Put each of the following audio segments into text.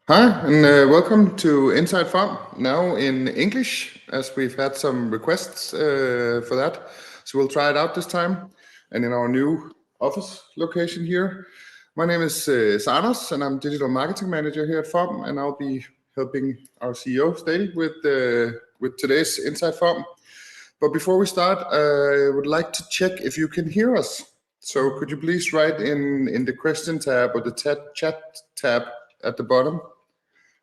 Hi, and welcome to Inside FOM, now in English, as we've had some requests for that. So we'll try it out this time, and in our new office location here. My name is Sanos, and I'm Digital Marketing Manager here at FOM, and I'll be helping our CEO, Stady, with today's Inside FOM. But before we start, I would like to check if you can hear us. So could you please write in the question tab or the chat tab at the bottom?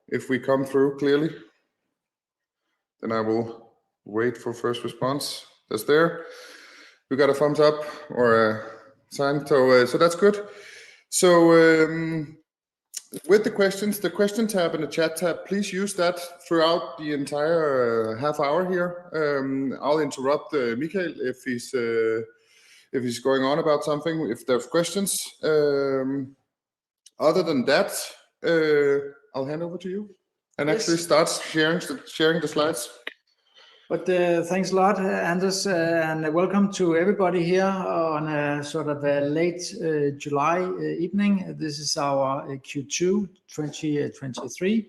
If we come through clearly, then I will wait for first response. That's there. We got a thumbs up or a sign, so that's good. So with the questions, the question tab and the chat tab, please use that throughout the entire half hour here. I'll interrupt Michael if he's going on about something, if there's questions. Other than that, I'll hand over to you and actually start sharing the slides. But thanks a lot, Anders, and welcome to everybody here on a sort of a late July evening. This is our Q2 2023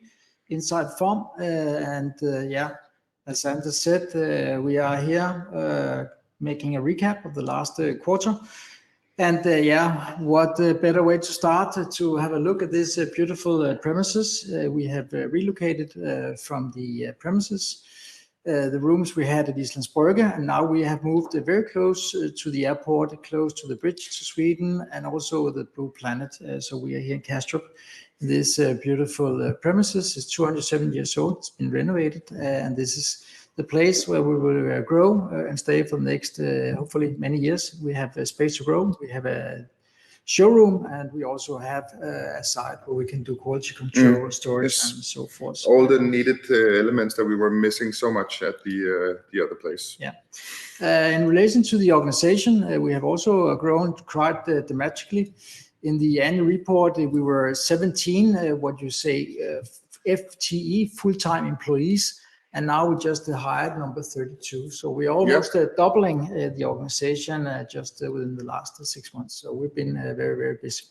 Inside FOM, and as Anders said, we are here making a recap of the last quarter. And what better way to start to have a look at this beautiful premises. We have relocated from the premises, the rooms we had at Islands Brygge, and now we have moved very close to the airport, close to the bridge to Sweden, and also the Blue Planet. So we are here in Kastrup. This beautiful premises is 207 years old. It's been renovated, and this is the place where we will grow and stay for the next, hopefully, many years. We have a space to grow. We have a showroom, and we also have a site where we can do quality control, storage, and so forth. All the needed elements that we were missing so much at the other place. Yeah. In relation to the organization, we have also grown quite dramatically. In the annual report, we were 17, FTE, full-time employees. And now we just hired number 32. So we're almost doubling the organization just within the last 6 months. So we've been very, very busy.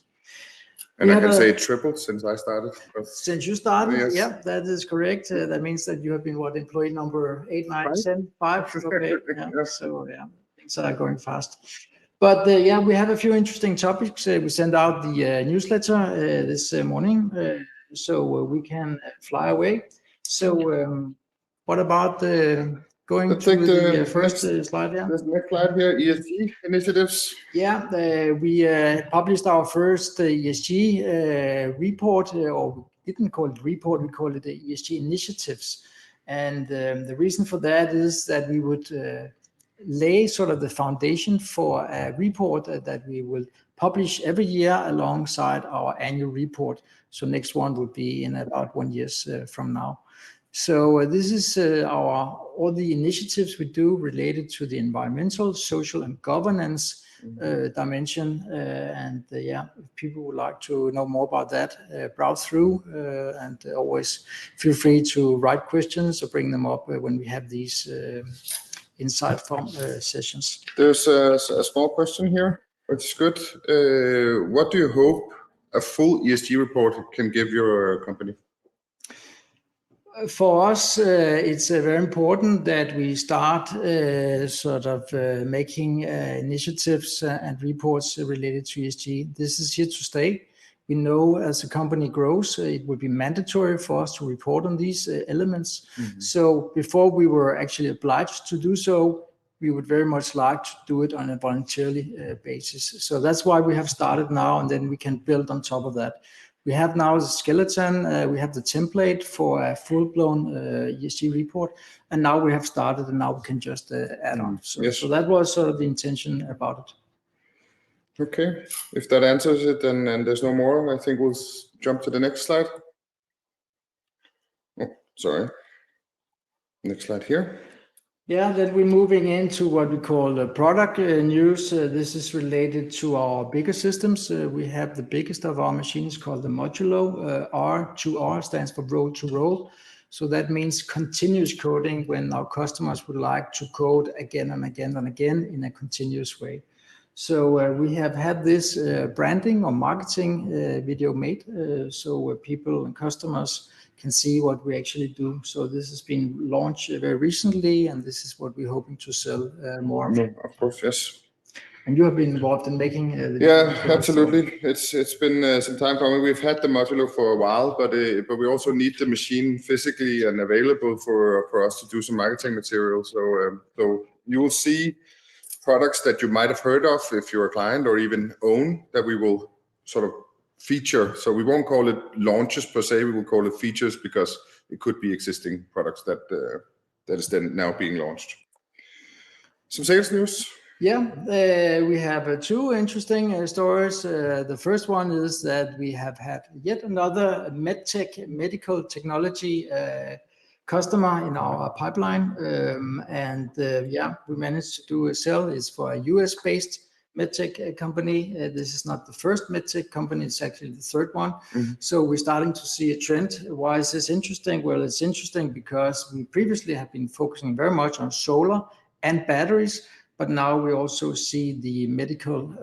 And I can say tripled since I started. Since you started, yes. Yeah, that is correct. That means that you have been employee number 8, 9, 10, 5. Okay. So things are going fast. But we have a few interesting topics. We sent out the newsletter this morning, so we can fly away. So what about going to the first slide here? This next slide here, ESG Initiatives. Yeah, we published our first ESG report, or we didn't call it report, we called it the ESG Initiatives. And the reason for that is that we would lay sort of the foundation for a report that we will publish every year alongside our annual report. So next one will be in about 1 year from now. So this is all the initiatives we do related to the environmental, social, and governance dimension. If people would like to know more about that, browse through and always feel free to write questions or bring them up when we have these Inside FOM sessions. There's a small question here, which is good. What do you hope a full ESG report can give your company? For us, it's very important that we start making initiatives and reports related to ESG. This is here to stay. We know as the company grows, it will be mandatory for us to report on these elements. So before we were actually obliged to do so, we would very much like to do it on a voluntarily basis. So that's why we have started now, and then we can build on top of that. We have now the skeleton, we have the template for a full-blown ESG report, and now we have started, and now we can just add on. So that was sort of the intention about it. Okay, if that answers it, and there's no more, I think we'll jump to the next slide. Oh, sorry. Next slide here. Yeah, then we're moving into what we call the product news. This is related to our bigger systems. We have the biggest of our machines called the Modulo. R2R stands for roll to roll. So that means continuous coding when our customers would like to code again and again and again in a continuous way. So we have had this branding or marketing video made so people and customers can see what we actually do. So this has been launched very recently, and this is what we're hoping to sell more of. Of course, yes. And you have been involved in making the Yeah, videos. absolutely. It's been some time coming. We've had the modular for a while, but we also need the machine physically and available for us to do some marketing material. So you will see products that you might have heard of if you're a client or even own that we will sort of feature. So we won't call it launches per se. We will call it features because it could be existing products that is then now being launched. Some sales news. Yeah, we have two interesting stories. The first one is that we have had yet another medtech, medical technology customer in our pipeline. We managed to do a sale. It's for a US-based medtech company. This is not the first medtech company, it's actually the third one. So we're starting to see a trend. Why is this interesting? Well, it's interesting because we previously have been focusing very much on solar and batteries, but now we also see the medical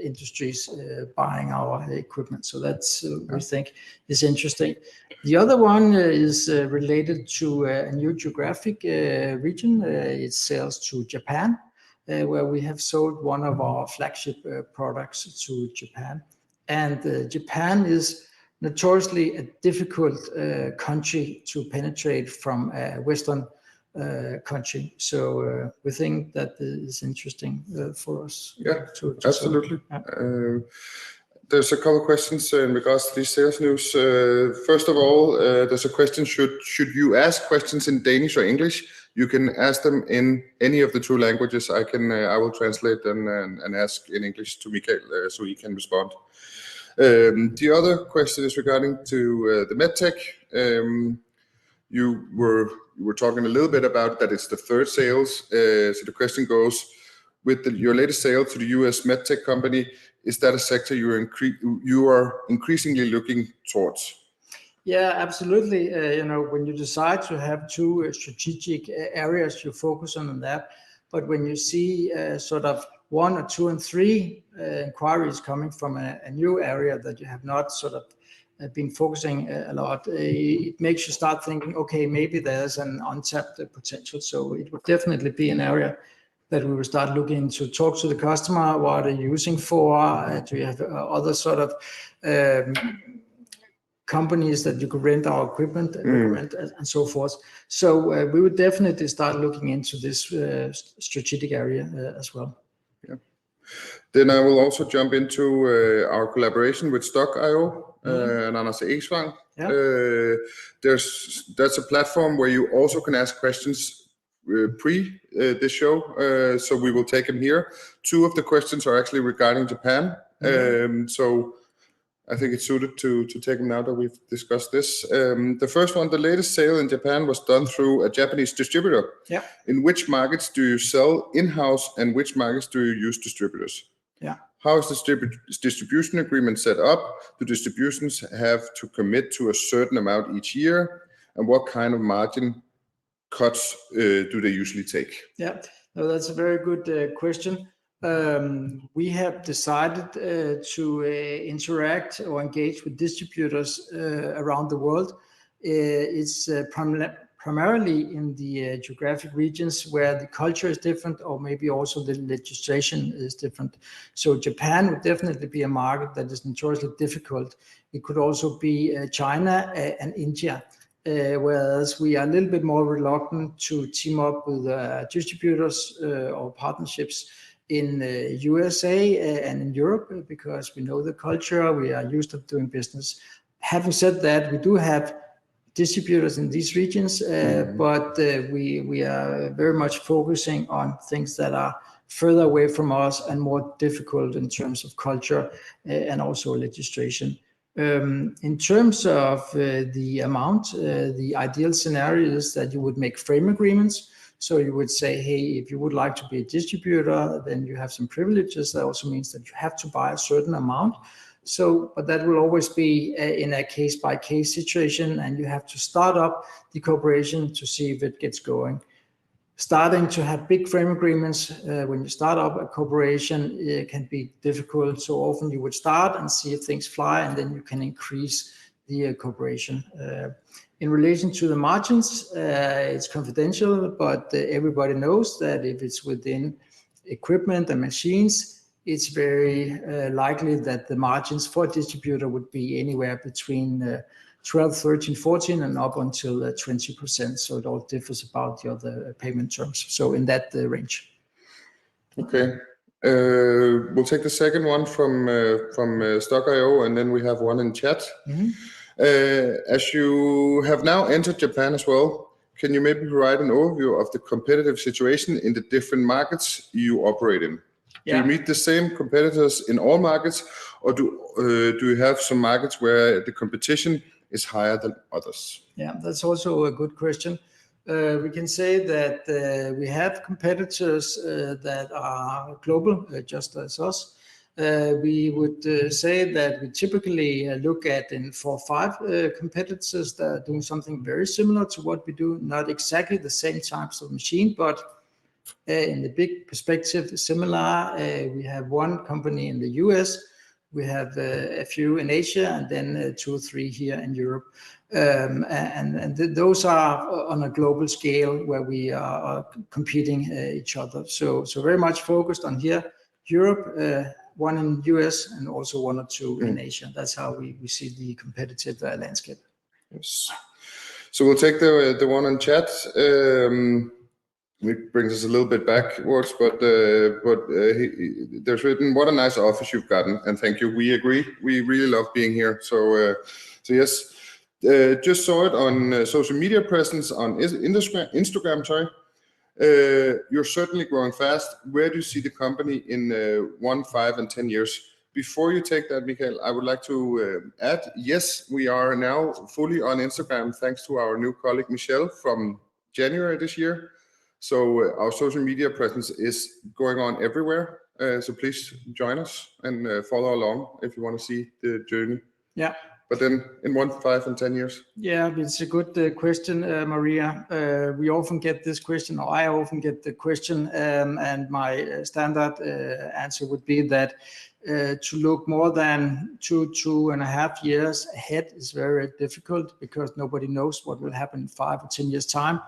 industries buying our equipment. So that's, we think, is interesting. The other one is related to a new geographic region. It's sales to Japan, where we have sold one of our flagship products to Japan. And Japan is notoriously a difficult country to penetrate from a Western country. So we think that is interesting for us. Yeah, to absolutely. Yeah. There's a couple of questions in regards to these sales news. First of all, there's a question, should you ask questions in Danish or English? You can ask them in any of the two languages. I will translate them and ask in English to Michael so he can respond. The other question is regarding to the medtech. You were talking a little bit about that it's the third sales. So the question goes, with your latest sale to the US medtech company, is that a sector you are increasingly looking towards? Yeah, absolutely. When you decide to have two strategic areas, you focus on that. But when you see sort of 1 or 2 and 3 inquiries coming from a new area that you have not sort of been focusing a lot, it makes you start thinking, okay, maybe there's an untapped potential. So it would definitely be an area that we will start looking to talk to the customer. What are you using for? Do you have other sort of companies that you could rent our equipment, recommend, and so forth. So we would definitely start looking into this strategic area as well. Yeah. Then I will also jump into our collaboration with Stock.io and Anders Egsvang. Yeah. That's a platform where you also can ask questions pre this show, so we will take them here. 2 of the questions are actually regarding Japan, so I think it's suited to take them now that we've discussed this. The first one, the latest sale in Japan was done through a Japanese distributor. Yeah. In which markets do you sell in-house and which markets do you use distributors? Yeah. How is the distribution agreement set up? Do distributions have to commit to a certain amount each year? And what kind of margin cuts do they usually take? Yeah, no, that's a very good question. We have decided to interact or engage with distributors around the world. It's primarily in the geographic regions where the culture is different, or maybe also the legislation is different. So Japan would definitely be a market that is notoriously difficult. It could also be China and India. Whereas we are a little bit more reluctant to team up with distributors or partnerships in USA and in Europe, because we know the culture, we are used to doing business. Having said that, we do have distributors in these regions, but we are very much focusing on things that are further away from us and more difficult in terms of culture and also legislation. In terms of the amount, the ideal scenario is that you would make frame agreements. So you would say, hey, if you would like to be a distributor, then you have some privileges. That also means that you have to buy a certain amount. So, but that will always be in a case-by-case situation, and you have to start up the cooperation to see if it gets going. starting to have big frame agreements when you start up a corporation, it can be difficult. So often you would start and see if things fly, and then you can increase the corporation. In relation to the margins, it's confidential, but everybody knows that if it's within equipment and machines, it's very likely that the margins for a distributor would be anywhere between 12, 13, 14 and up until 20%. So it all differs about the other payment terms. So in that range. Okay. We'll take the second one from Stock.io, and then we have one in chat. As you have now entered Japan as well, can you maybe provide an overview of the competitive situation in the different markets you operate in? Do you meet the same competitors in all markets, or do you have some markets where the competition is higher than others? Yeah, that's also a good question. We can say that we have competitors that are global, just as us. We would say that we typically look at 4 or 5 competitors that are doing something very similar to what we do, not exactly the same types of machine, but in the big perspective, similar. We have one company in the US, we have a few in Asia, and then 2 or 3 here in Europe. Those are on a global scale where we are competing each other. So very much focused on here, Europe, one in US, and also 1 or 2 in Asia. That's how we see the competitive landscape. Yes. So we'll take the one on chat. It brings us a little bit backwards, but there's written, "What a nice office you've gotten," and thank you. We agree. We really love being here. So yes, just saw it on social media presence on Instagram. Sorry, you're certainly growing fast. Where do you see the company in 1, 5, and 10 years? Before you take that, Michael, I would like to add, yes, we are now fully on Instagram thanks to our new colleague Michelle from January this year. So our social media presence is going on everywhere. So please join us and follow along if you want to see the journey. Yeah. But then in 1, 5, and 10 years? Yeah, it's a good question, Maria. We often get this question, or I often get the question, and my standard answer would be that to look more than 2.5 years ahead is very difficult because nobody knows what will happen in 5 or 10 years' time.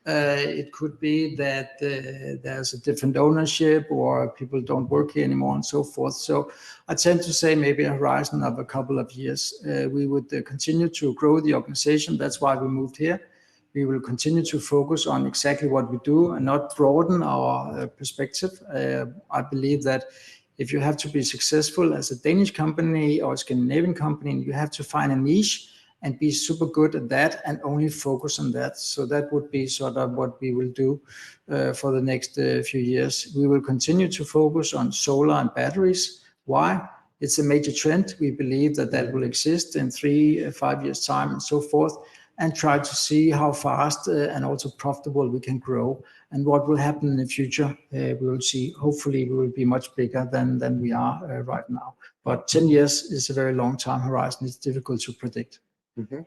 It could be that there's a different ownership or people don't work here anymore and so forth. So I tend to say maybe a horizon of a couple of years. We would continue to grow the organization. That's why we moved here. We will continue to focus on exactly what we do and not broaden our perspective. I believe that if you have to be successful as a Danish company or a Scandinavian company, you have to find a niche and be super good at that and only focus on that. So that would be sort of what we will do for the next few years. We will continue to focus on solar and batteries. Why? It's a major trend. We believe that that will exist in 3 or 5 years' time and so forth, and try to see how fast and also profitable we can grow. And what will happen in the future, we will see. Hopefully, we will be much bigger than we are right now. But 10 years is a very long time horizon. It's difficult to predict. Mm-hmm.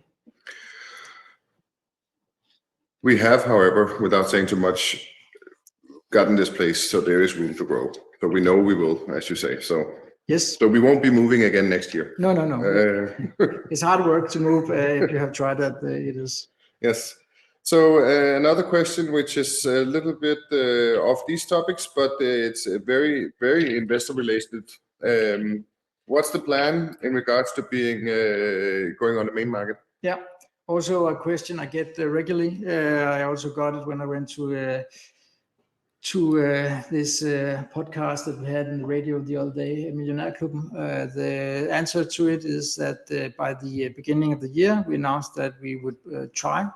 We have, however, without saying too much, gotten this place, so there is room to grow. So we know we will, as you say. So yes. So we won't be moving again next year. No. It's hard work to move if you have tried that. It is. Yes. So another question, which is a little bit off these topics, but it's very, very investor related. What's the plan in regards to being going on the main market? Yeah, also a question I get regularly. I also got it when I went to this podcast that we had in the radio the other day, Millionærklubben. The answer to it is that by the beginning of the year, we announced that we would try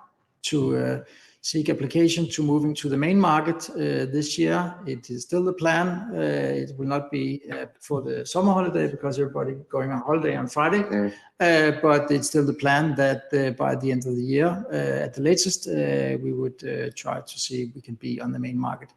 to seek application to moving to the main market this year. It is still the plan. It will not be for the summer holiday because everybody going on holiday on Friday. But it's still the plan that by the end of the year, at the latest, we would try to see if we can be on the main market.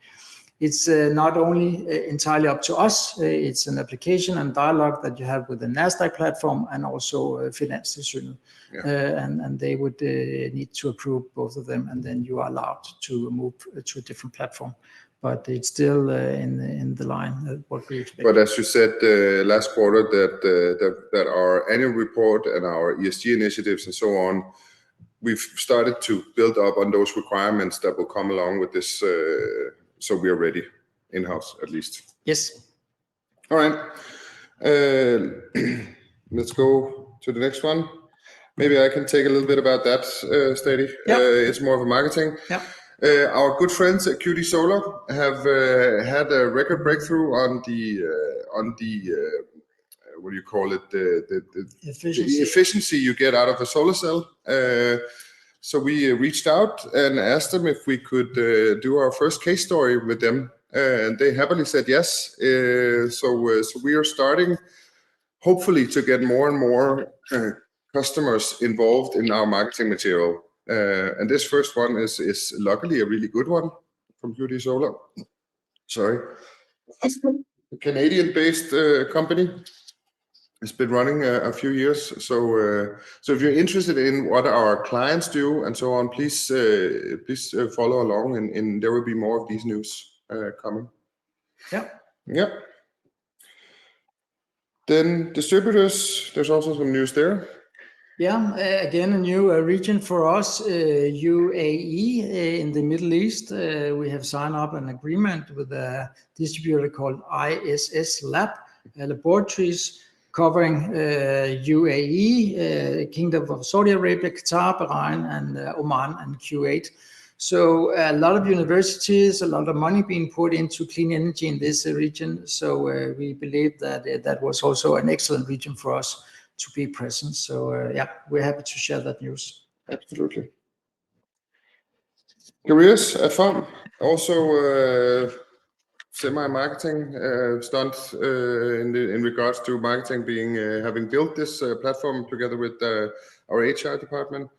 it's not only entirely up to us, it's an application and dialogue that you have with the NASDAQ platform and also Finanstilsynet. And they would need to approve both of them, and then you are allowed to move to a different platform. But it's still in the line what we expect. But as you said last quarter, that our annual report and our ESG initiatives and so on, we've started to build up on those requirements that will come along with this, so we are ready in-house at least. Yes. All right. Let's go to the next one. Maybe I can take a little bit about that, Stady. It's more of a marketing. Yeah. Our good friends at QD Solar have had a record breakthrough on the what do you call it? The efficiency you get out of a solar cell. So we reached out and asked them if we could do our first case story with them, and they happily said yes. So we are starting, hopefully, to get more and more customers involved in our marketing material. And this first one is luckily a really good one from QD Solar. Sorry, a Canadian-based company. It's been running a few years. So if you're interested in what our clients do and so on, please follow along, and there will be more of these news coming. Yeah. Then distributors, there's also some news there. Yeah, again, a new region for us, UAE in the Middle East. We have signed up an agreement with a distributor called ISS Laboratories, covering UAE, Kingdom of Saudi Arabia, Qatar, Bahrain, and Oman and Kuwait. So a lot of universities, a lot of money being put into clean energy in this region. So we believe that that was also an excellent region for us to be present. So yeah, we're happy to share that news. Absolutely. Careers at FOM, also semi-marketing stunt in regards to marketing, having built this platform together with our HR department,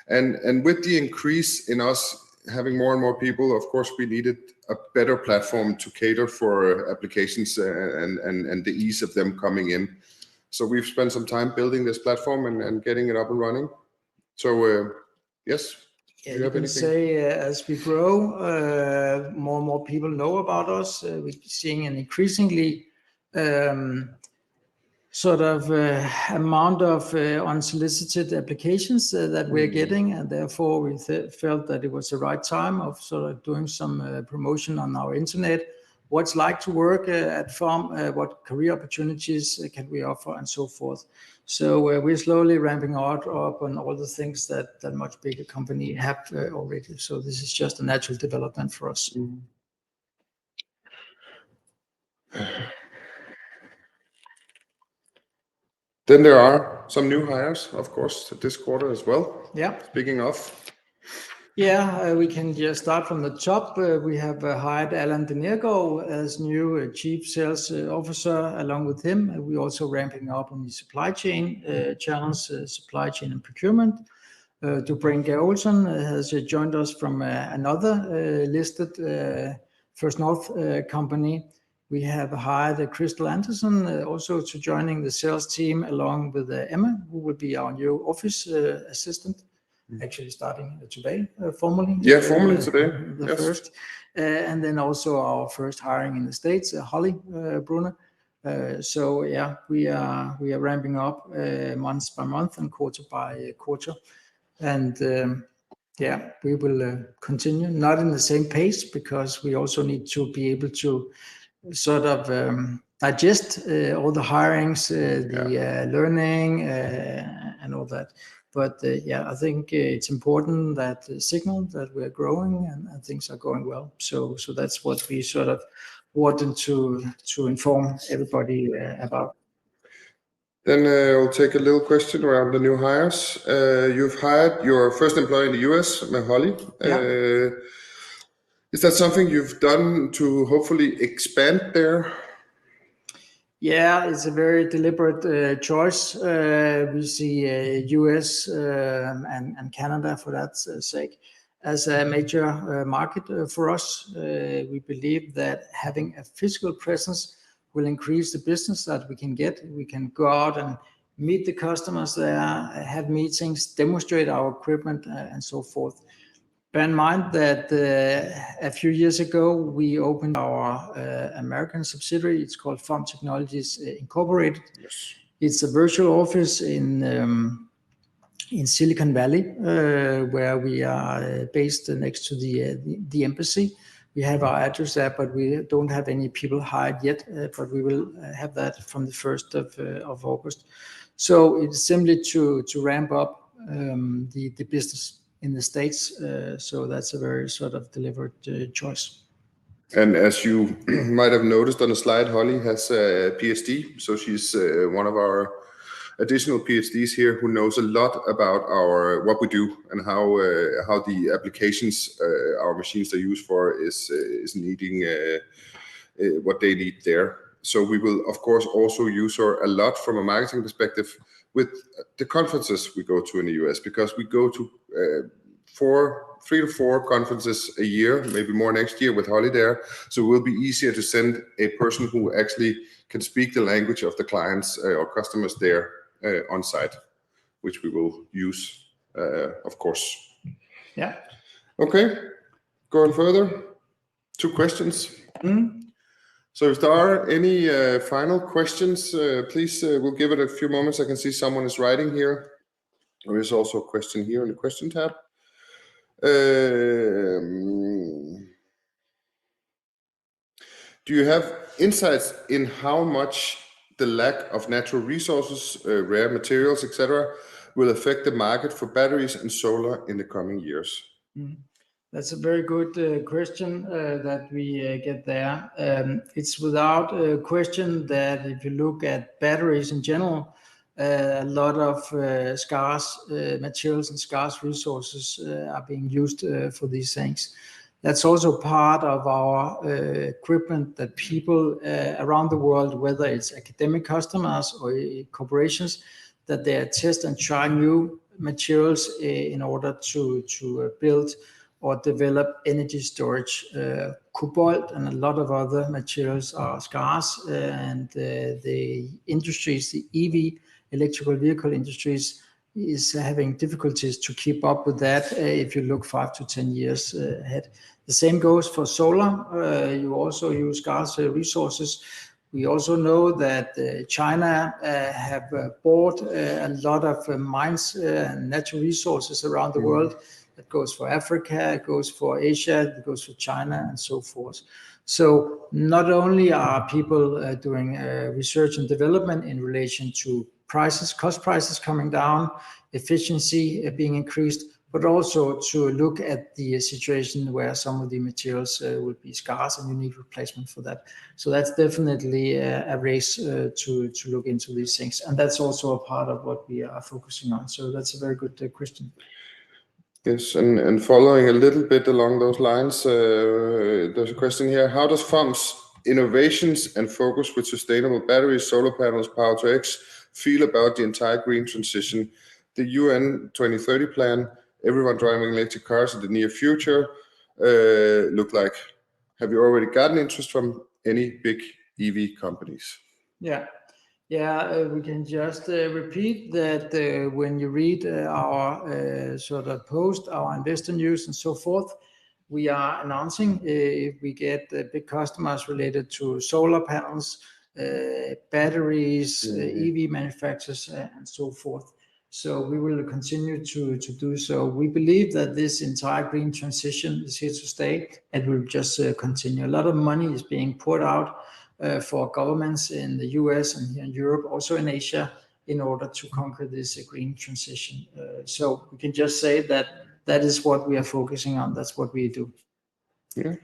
and with the increase in us having more and more people, of course, we needed a better platform to cater for applications and the ease of them coming in. So we've spent some time building this platform and getting it up and running. So yes. Yeah, you can say as we grow, more and more people know about us. We're seeing an increasingly sort of amount of unsolicited applications that we're getting, and therefore we felt that it was the right time of sort of doing some promotion on our internet. What's like to work at FOM, what career opportunities can we offer, and so forth. So we're slowly ramping up on all the things that much bigger company have already. So this is just a natural development for us. Then there are some new hires, of course, this quarter as well. Yeah. Speaking of. Yeah, we can just start from the top. We have hired Alan Denergo as new Chief Sales Officer. Along with him, we're also ramping up on the supply chain channels, supply chain and procurement. Dobrinka Olsen has joined us from another listed First North company. We have hired Crystal Anderson also to joining the sales team, along with Emma, who will be our new office assistant. Actually starting today, formally. Yeah, formally today. The first. And then also our first hiring in the States, Holly Brunner. So yeah, we are ramping up month by month and quarter by quarter. And yeah, we will continue, not in the same pace, because we also need to be able to sort of digest all the hirings, the learning and all that. But yeah, I think it's important that signal that we're growing and things are going well. So that's what we sort of wanted to inform everybody about. Then I'll take a little question around the new hires. You've hired your first employee in the US, Holly. Yeah. Is that something you've done to hopefully expand there? Yeah, it's a very deliberate choice. We see US and Canada for that sake. as a major market for us. We believe that having a physical presence will increase the business that we can get. We can go out and meet the customers there, have meetings, demonstrate our equipment, and so forth. Bear in mind that a few years ago, we opened our American subsidiary. It's called FOM Technologies Incorporated. Yes. It's a virtual office in Silicon Valley, where we are based next to the embassy. We have our address there, but we don't have any people hired yet, but we will have that from the 1st of August. So it's simply to ramp up the business in the States. So that's a very sort of deliberate choice. And as you might have noticed on the slide, Holly has a PhD. So she's one of our additional PhDs here who knows a lot about what we do and how the applications our machines are used for is needing what they need there. So we will of course also use her a lot from a marketing perspective with the conferences we go to in the US, because we go to 3 to 4 conferences a year, maybe more next year with Holly there. So it will be easier to send a person who actually can speak the language of the clients or customers there on site, which we will use, of course. Yeah. Okay, going further, 2 questions. So if there are any final questions, please, we'll give it a few moments. I can see someone is writing here. There is also a question here in the question tab. Do you have insights in how much the lack of natural resources, rare materials, etc., will affect the market for batteries and solar in the coming years? That's a very good question that we get there. It's without question that if you look at batteries in general, a lot of scarce materials and scarce resources are being used for these things. That's also part of our equipment that people around the world, whether it's academic customers or corporations, that they test and try new materials in order to build or develop energy storage. Cobalt and a lot of other materials are scarce, and the industries, the EV, electrical vehicle industries, is having difficulties to keep up with that if you look 5 to 10 years ahead. The same goes for solar. You also use scarce resources. We also know that China have bought a lot of mines and natural resources around the world. That goes for Africa, it goes for Asia, it goes for China, and so forth. So not only are people doing research and development in relation to prices, cost prices coming down, efficiency being increased, but also to look at the situation where some of the materials will be scarce and you need replacement for that. So that's definitely a race to look into these things. And that's also a part of what we are focusing on. So that's a very good question. Yes, and following a little bit along those lines, there's a question here. How does FOM's innovations and focus with sustainable batteries, solar panels, power to X feel about the entire green transition? The UN 2030 plan, everyone driving electric cars in the near future, look like. Have you already gotten interest from any big EV companies? Yeah, we can just repeat that when you read our sort of post, our investor news and so forth, we are announcing if we get big customers related to solar panels, batteries, EV manufacturers, and so forth. So we will continue to do so. We believe that this entire green transition is here to stay and will just continue. A lot of money is being poured out for governments in the US and here in Europe, also in Asia, in order to conquer this green transition. So we can just say that that is what we are focusing on. That's what we do. Yeah.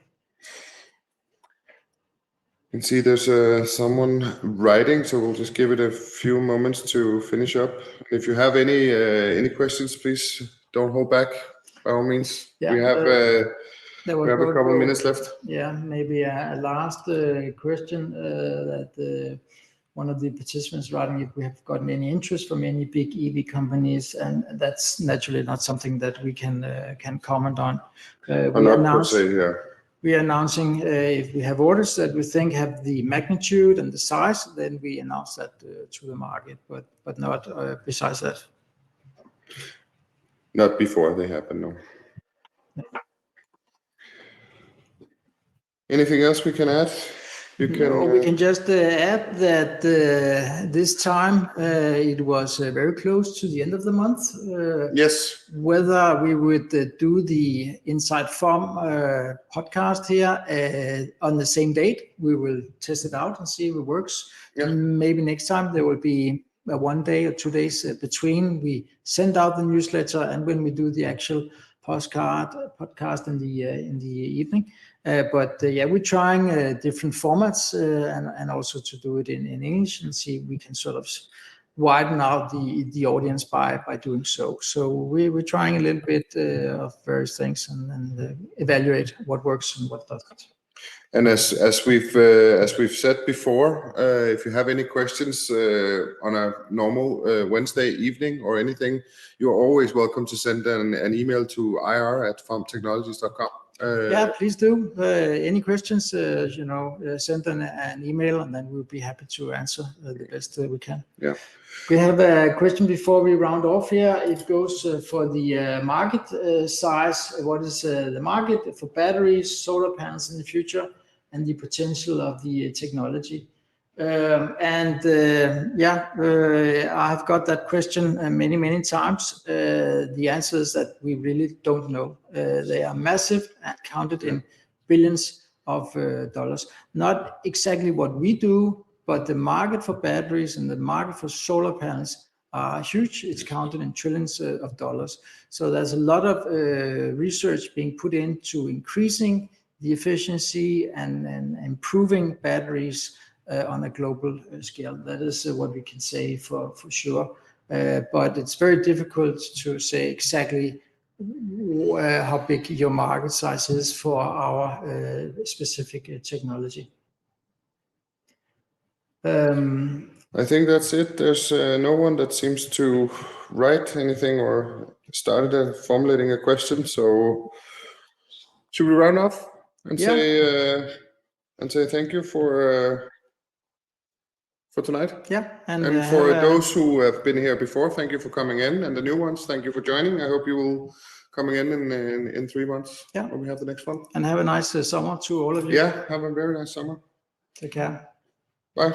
You can see there's someone writing, so we'll just give it a few moments to finish up. If you have any questions, please don't hold back. By all means, we have a couple of minutes left. Yeah, maybe a last question that one of the participants writing if we have gotten any interest from any big EV companies, and that's naturally not something that we can comment on. We are announcing if we have orders that we think have the magnitude and the size, then we announce that to the market, but not besides that. Not before they happen, no. Anything else we can add? We can just add that this time it was very close to the end of the month. Yes. Whether we would do the Inside FOM podcast here on the same date, we will test it out and see if it works. Yeah. Maybe next time there will be 1 day or 2 days between we send out the newsletter and when we do the actual podcast in the evening. We're trying different formats and also to do it in English and see if we can sort of widen out the audience by doing so. So we're trying a little bit of various things and evaluate what works and what doesn't. And as we've said before, if you have any questions on a normal Wednesday evening or anything, you're always welcome to send an email to ir@fomtechnologies.com. Please do. Any questions, send an email and then we'll be happy to answer the best we can. Yeah. We have a question before we round off here. It goes for the market size. What is the market for batteries, solar panels in the future, and the potential of the technology? I've got that question many times. The answer is that we really don't know. They are massive and counted in billions of dollars. Not exactly what we do, but the market for batteries and the market for solar panels are huge. It's counted in trillions of dollars. So there's a lot of research being put into increasing the efficiency and improving batteries on a global scale. That is what we can say for sure. But it's very difficult to say exactly how big your market size is for our specific technology. I think that's it. There's no one that seems to write anything or started formulating a question. So should we round off and say thank you for tonight? Yeah. And for those who have been here before, thank you for coming in, and the new ones, thank you for joining. I hope you will coming in 3 months when we have the next one. And have a nice summer to all of you. Yeah, have a very nice summer. Take care. Bye.